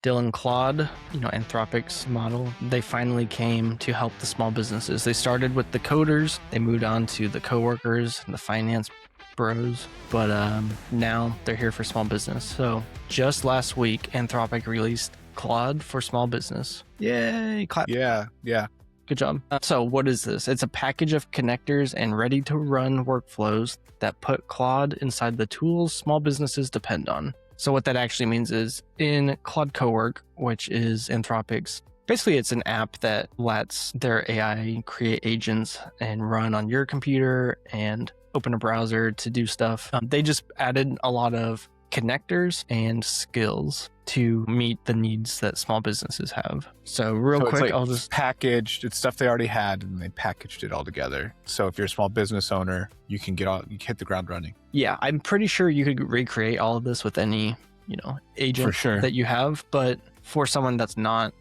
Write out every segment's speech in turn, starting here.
Dylan, Claude, Anthropic's model, they finally came to help the small businesses. They started with the coders, they moved on to the coworkers, and the finance bros, but now they're here for small business. So just last week, Anthropic released Claude for small business. Yay! Clap. Yeah. Good job. So what is this? It's a package of connectors and ready-to-run workflows that put Claude inside the tools small businesses depend on. So what that actually means is in Claude Cowork, which is Anthropic's, basically it's an app that lets their AI create agents and run on your computer and open a browser to do stuff. They just added a lot of connectors and skills to meet the needs that small businesses have. So quick, like I'll just packaged. It's stuff they already had, and they packaged it all together. So if you're a small business owner, you can hit the ground running. Yeah, I'm pretty sure you could recreate all of this with any, agent For sure. that you have. But for someone that's not,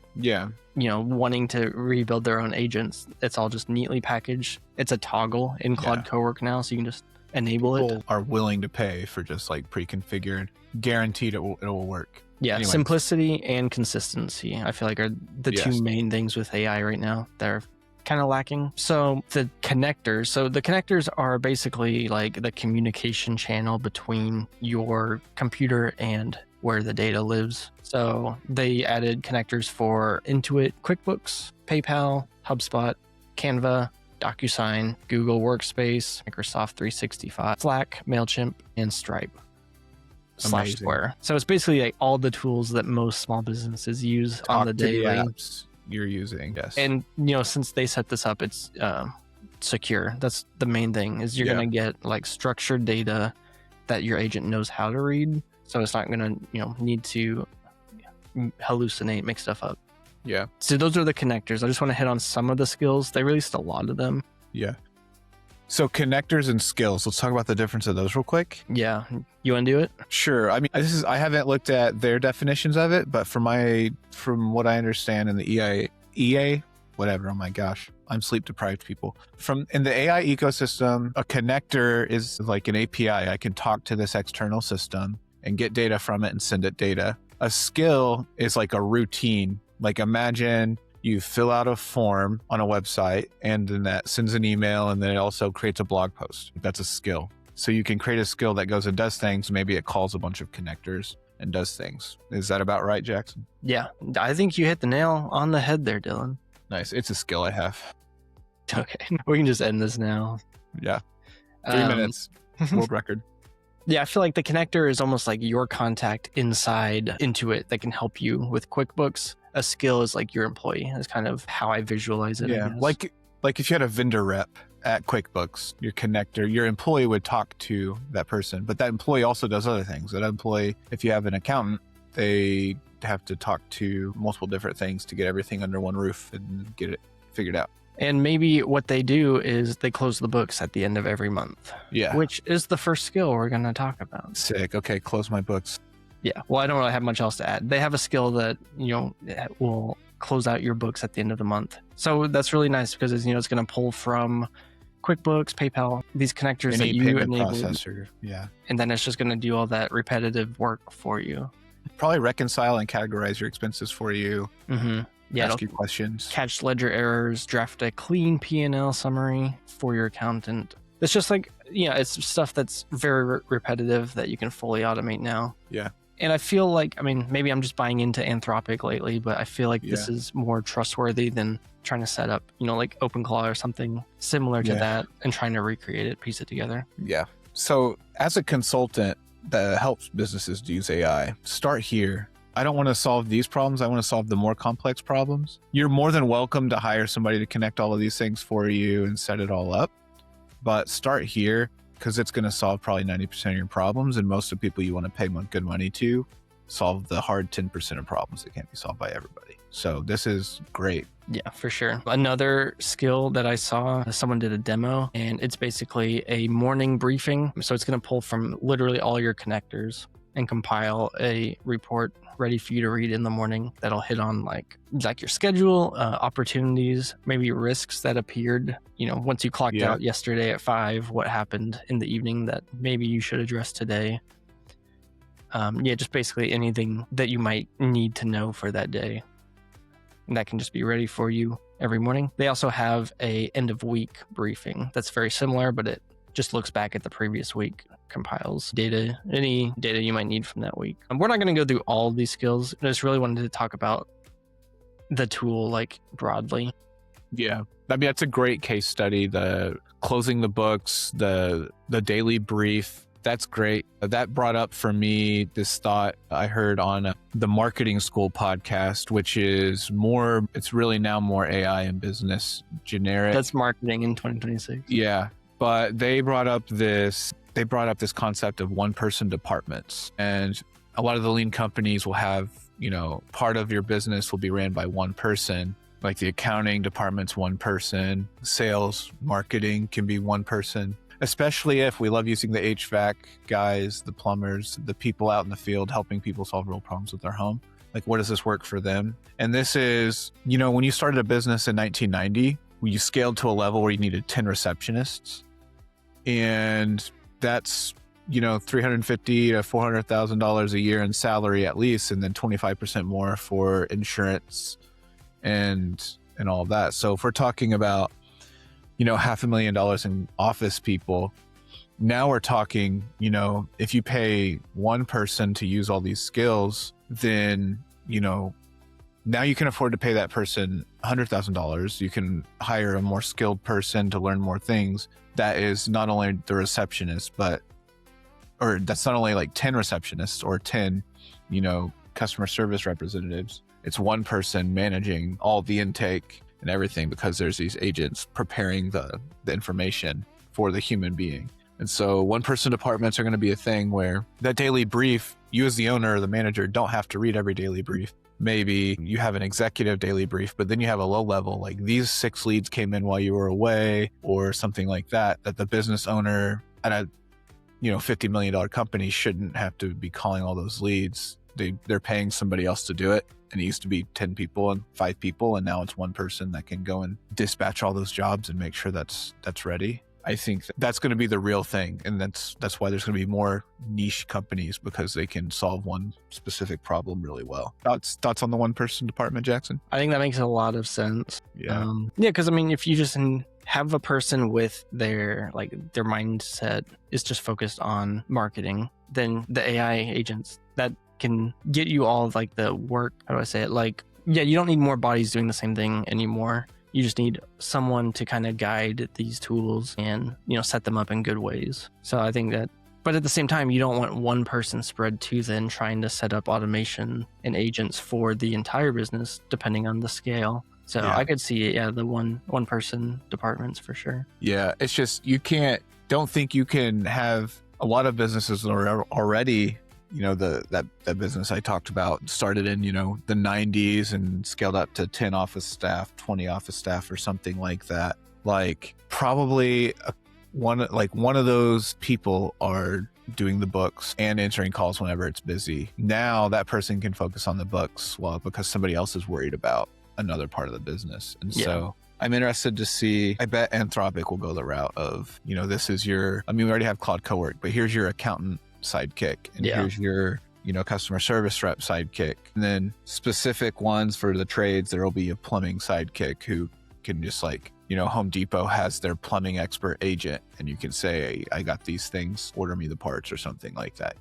wanting to rebuild their own agents, it's all just neatly packaged. It's a toggle in Claude Cowork now, so you can just enable it. People are willing to pay for just like pre-configured, guaranteed it will work. Yeah, Anyways. Simplicity and consistency, I feel like, are the two main things with AI right now that are kind of lacking. So the connectors are basically like the communication channel between your computer and where the data lives. So they added connectors for Intuit, QuickBooks, PayPal, HubSpot, Canva, DocuSign, Google Workspace, Microsoft 365, Slack, MailChimp, and Stripe. /Square. So it's basically like all the tools that most small businesses use on the daily. Apps you're using, yes. And since they set this up, it's secure. That's the main thing. Is you're gonna get like structured data that your agent knows how to read. So it's not gonna need to hallucinate, make stuff up. Yeah. So those are the connectors. I just want to hit on some of the skills. They released a lot of them. Yeah. So connectors and skills. Let's talk about the difference of those real quick. Yeah. You want to do it? Sure. I mean, I haven't looked at their definitions of it, but from what I understand in the EA, whatever. Oh my gosh, I'm sleep deprived, people. In the AI ecosystem, a connector is like an API. I can talk to this external system and get data from it and send it data. A skill is like a routine. Like imagine you fill out a form on a website and then that sends an email and then it also creates a blog post. That's a skill. So you can create a skill that goes and does things. Maybe it calls a bunch of connectors and does things. Is that about right, Jackson? Yeah. I think you hit the nail on the head there, Dylan. Nice. It's a skill I have. Okay. We can just end this now. Yeah. 3 minutes. World record. Yeah, I feel like the connector is almost like your contact inside Intuit that can help you with QuickBooks. A skill is like your employee. That's kind of how I visualize it. Yeah, like if you had a vendor rep at QuickBooks, your connector, your employee would talk to that person, but that employee also does other things. That employee, if you have an accountant, they have to talk to multiple different things to get everything under one roof and get it figured out. And maybe what they do is they close the books at the end of every month. Yeah. Which is the first skill we're going to talk about. Sick. Okay, close my books. Yeah. Well, I don't really have much else to add. They have a skill that, will close out your books at the end of the month. So that's really nice because it's going to pull from QuickBooks, PayPal, these connectors Any that you payment enable. processor. Yeah. And then it's just going to do all that repetitive work for you. Probably reconcile and categorize your expenses for you. Mm-hmm. Yeah, ask you questions. Catch ledger errors, draft a clean P&L summary for your accountant. It's just like, it's stuff that's very repetitive that you can fully automate now. Yeah. And I feel like, maybe I'm just buying into Anthropic lately, but I feel like this is more trustworthy than trying to set up, like OpenClaw or something similar to that and trying to recreate it, piece it together. Yeah. So as a consultant that helps businesses to use AI, start here. I don't want to solve these problems. I want to solve the more complex problems. You're more than welcome to hire somebody to connect all of these things for you and set it all up. But start here because it's going to solve probably 90% of your problems. And most of the people you want to pay good money to solve the hard 10% of problems that can't be solved by everybody. So this is great. Yeah, for sure. Another skill that I saw, someone did a demo and it's basically a morning briefing. So it's going to pull from literally all your connectors and compile a report ready for you to read in the morning that'll hit on like your schedule, opportunities, maybe risks that appeared, once you clocked out yesterday at 5, what happened in the evening that maybe you should address today. Just basically anything that you might need to know for that day. And that can just be ready for you every morning. They also have a end of week briefing that's very similar, but it just looks back at the previous week, compiles data, any data you might need from that week. We're not going to go through all of these skills. I just really wanted to talk about the tool like broadly. Yeah. I mean, that's a great case study. The closing the books, the daily brief. That's great. That brought up for me this thought I heard on the Marketing School podcast, which is it's really now more AI and business generic. That's marketing in 2026. Yeah. But they brought up this concept of one-person departments. And a lot of the lean companies will have, part of your business will be ran by one person. Like the accounting department's one person, sales, marketing can be one person. Especially if we love using the HVAC guys, the plumbers, the people out in the field helping people solve real problems with their home. Like, what does this work for them? And this is, when you started a business in 1990, you scaled to a level where you needed 10 receptionists. And that's, $350,000 to $400,000 a year in salary at least, and then 25% more for insurance and all of that. So if we're talking about $500,000 in office people, now we're talking, if you pay one person to use all these skills, then, now you can afford to pay that person $100,000. You can hire a more skilled person to learn more things. That is not only the receptionist, or that's not only like 10 receptionists or 10, customer service representatives. It's one person managing all the intake and everything, because there's these agents preparing the information for the human being. And so one person departments are going to be a thing where that daily brief, you as the owner or the manager don't have to read every daily brief. Maybe you have an executive daily brief, but then you have a low level, like these 6 leads came in while you were away or something like that the business owner at a $50 million company shouldn't have to be calling all those leads. They're paying somebody else to do it. And it used to be 10 people and 5 people, and now it's one person that can go and dispatch all those jobs and make sure that's ready. I think that's going to be the real thing, and that's why there's going to be more niche companies, because they can solve one specific problem really well. Thoughts on the one-person department, Jackson? I think that makes a lot of sense. Yeah, because if you just have a person with their mindset is just focused on marketing, then the AI agents that can get you all of the work. How do I say it? You don't need more bodies doing the same thing anymore. You just need someone to kind of guide these tools and, set them up in good ways. So I think that, but at the same time, you don't want one person spread too thin trying to set up automation and agents for the entire business, depending on the scale. So I could see, the one person departments for sure. Yeah. It's just, don't think you can have a lot of businesses that are already, that business I talked about started in, the 90s and scaled up to 10 office staff, 20 office staff or something like that. Probably one of those people are doing the books and answering calls whenever it's busy. Now that person can focus on the books because somebody else is worried about another part of the business. And so I'm interested to see, I bet Anthropic will go the route of, this is we already have Claude Cowork, but here's your accountant sidekick, and here's your customer service rep sidekick, and then specific ones for the trades. There will be a plumbing sidekick who can just Home Depot has their plumbing expert agent, and you can say, I got these things, order me the parts or something like that.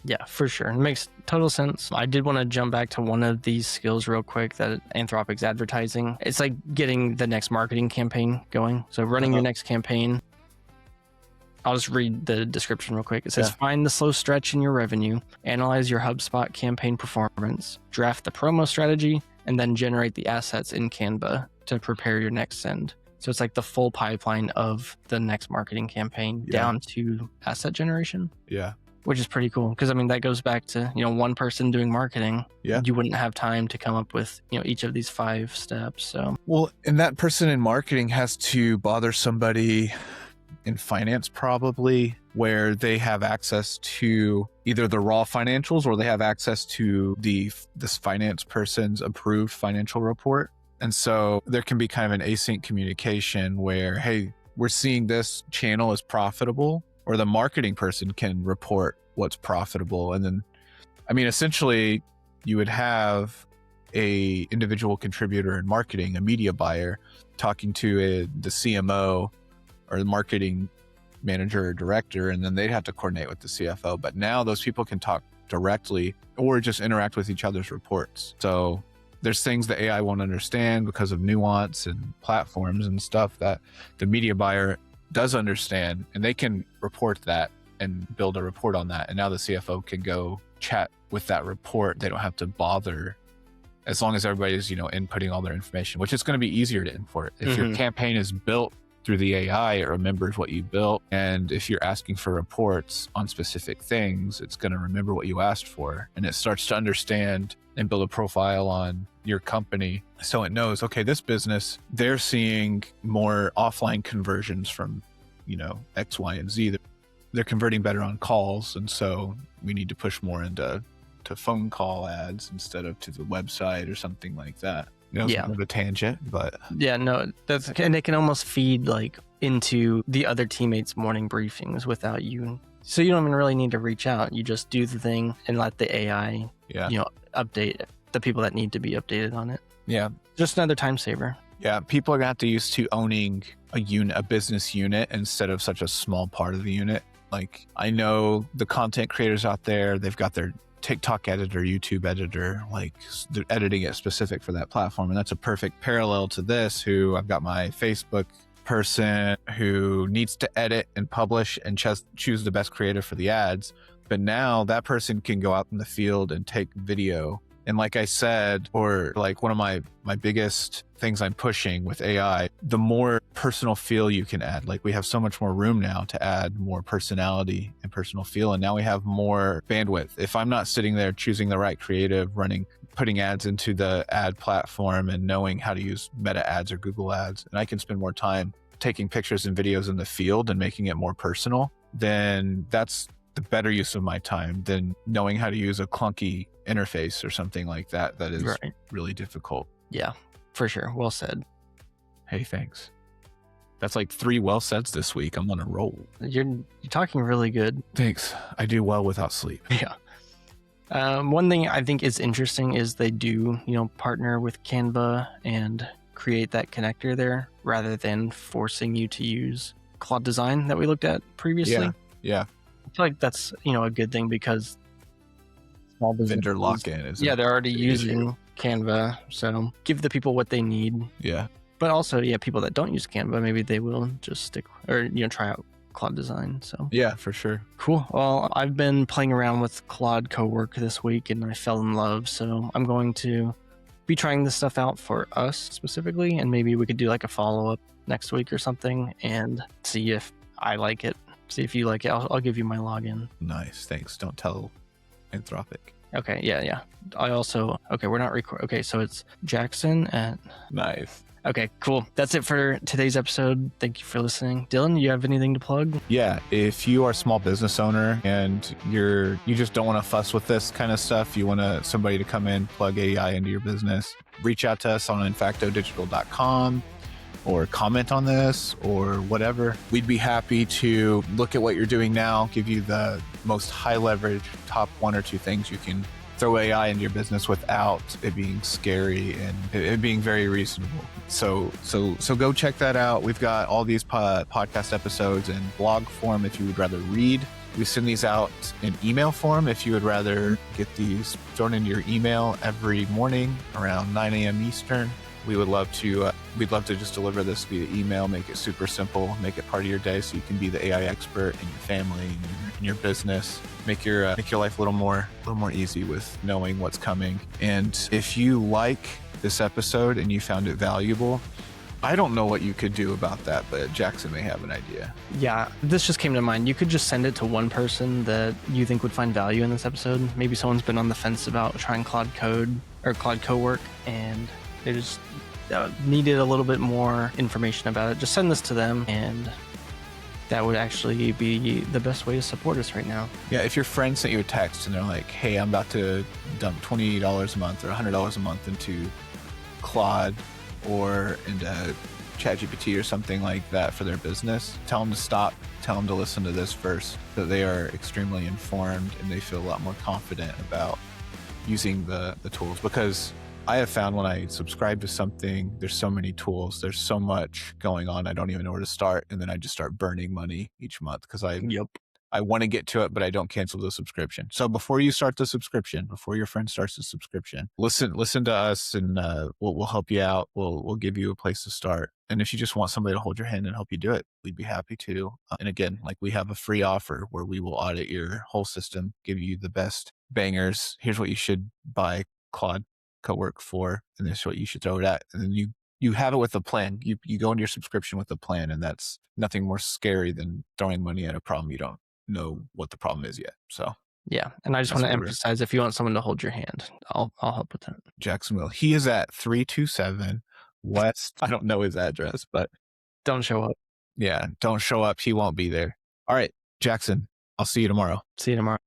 Yeah, for sure. It makes total sense. I did want to jump back to one of these skills real quick that Anthropic's advertising. It's like getting the next marketing campaign going. So running your next campaign. I'll just read the description real quick. It says, find the slow stretch in your revenue, analyze your HubSpot campaign performance, draft the promo strategy, and then generate the assets in Canva to prepare your next send. So it's like the full pipeline of the next marketing campaign down to asset generation. Yeah. Which is pretty cool. Because that goes back to, one person doing marketing. Yeah. You wouldn't have time to come up with, each of these 5 steps. So, well, and that person in marketing has to bother somebody in finance probably, where they have access to either the raw financials or they have access to this finance person's approved financial report. And so there can be kind of an async communication where, hey, we're seeing this channel is profitable, or the marketing person can report, what's profitable. And then, I mean, essentially you would have a individual contributor in marketing, a media buyer, talking to the CMO or the marketing manager or director, and then they'd have to coordinate with the CFO. But now those people can talk directly or just interact with each other's reports. So there's things that AI won't understand because of nuance and platforms and stuff that the media buyer does understand, and they can report that and build a report on that. And now the CFO can go chat with that report. They don't have to bother, as long as everybody's, inputting all their information, which is going to be easier to import. If your campaign is built through the AI, it remembers what you built. And if you're asking for reports on specific things, it's going to remember what you asked for. And it starts to understand and build a profile on your company. So it knows, okay, this business, they're seeing more offline conversions from, X, Y, and Z. They're converting better on calls. And so we need to push more into phone call ads instead of to the website or something like that. It's kind of a tangent, but and they can almost feed into the other teammates' morning briefings without you. So you don't even really need to reach out. You just do the thing and let the AI, update the people that need to be updated on it. Yeah. Just another time saver. Yeah. People are going to have to used to owning a business unit instead of such a small part of the unit. Like, I know the content creators out there, they've got their TikTok editor, YouTube editor, they're editing it specific for that platform. And that's a perfect parallel to this, who I've got my Facebook person who needs to edit and publish and choose the best creative for the ads. But now that person can go out in the field and take video. And like I said, or one of my biggest things I'm pushing with AI, the more personal feel you can add. We have so much more room now to add more personality and personal feel. And now we have more bandwidth. If I'm not sitting there choosing the right creative, putting ads into the ad platform and knowing how to use Meta ads or Google ads, and I can spend more time taking pictures and videos in the field and making it more personal, then that's the better use of my time than knowing how to use a clunky interface or something like that is really difficult. Yeah, for sure. Well said. Hey, thanks. That's 3 well said's this week. I'm on a roll. You're talking really good. Thanks. I do well without sleep. Yeah. One thing I think is interesting is they do, partner with Canva and create that connector there rather than forcing you to use Claude Design that we looked at previously. Yeah. I feel like that's, a good thing because small business vendor lock-in is they're already using Canva, so give the people what they need. Yeah. But also, people that don't use Canva, maybe they will just stick or try out Claude Design. So yeah, for sure. Cool. Well, I've been playing around with Claude Cowork this week and I fell in love, so I'm going to be trying this stuff out for us specifically, and maybe we could do a follow-up next week or something and see if I like it. See if you like it. I'll give you my login. Nice. Thanks. Don't tell Anthropic. Okay. Yeah. I also... Okay, we're not recording. Okay, so it's Jackson at... Nice. Okay, cool. That's it for today's episode. Thank you for listening. Dylan, you have anything to plug? Yeah. If you are a small business owner and you just don't want to fuss with this kind of stuff, you want somebody to come in, plug AI into your business, reach out to us on infactodigital.com. or comment on this or whatever. We'd be happy to look at what you're doing now, give you the most high leverage top 1 or 2 things you can throw AI into your business without it being scary and it being very reasonable. So go check that out. We've got all these podcast episodes in blog form if you would rather read. We send these out in email form if you would rather get these thrown into your email every morning around 9 a.m. Eastern. We'd love to just deliver this via email, make it super simple, make it part of your day so you can be the AI expert in your family, in your business, make your life a little more easy with knowing what's coming. And if you like this episode and you found it valuable, I don't know what you could do about that, but Jackson may have an idea. Yeah, this just came to mind. You could just send it to one person that you think would find value in this episode. Maybe someone's been on the fence about trying Claude Code or Claude Cowork, and they just needed a little bit more information about it. Just send this to them, and that would actually be the best way to support us right now. Yeah, if your friend sent you a text and they're like, hey, I'm about to dump $20 a month or $100 a month into Claude or into ChatGPT or something like that for their business, tell them to stop, tell them to listen to this first, so they are extremely informed and they feel a lot more confident about using the tools. Because I have found when I subscribe to something, there's so many tools, there's so much going on, I don't even know where to start. And then I just start burning money each month because I want to get to it, but I don't cancel the subscription. So before you start the subscription, before your friend starts the subscription, listen to us, and we'll help you out. We'll give you a place to start. And if you just want somebody to hold your hand and help you do it, we'd be happy to. And again, like, we have a free offer where we will audit your whole system, give you the best bangers. Here's what you should buy Claude Cowork for, and this is what you should throw it at. And then you have it with a plan. You go into your subscription with a plan, and that's nothing more scary than throwing money at a problem you don't know what the problem is yet. So yeah, and I just want to emphasize, if you want someone to hold your hand, I'll help with that. Jacksonville. He is at 327 West. I don't know his address, but don't show up. Yeah, don't show up. He won't be there. All right, Jackson, I'll see you tomorrow. See you tomorrow.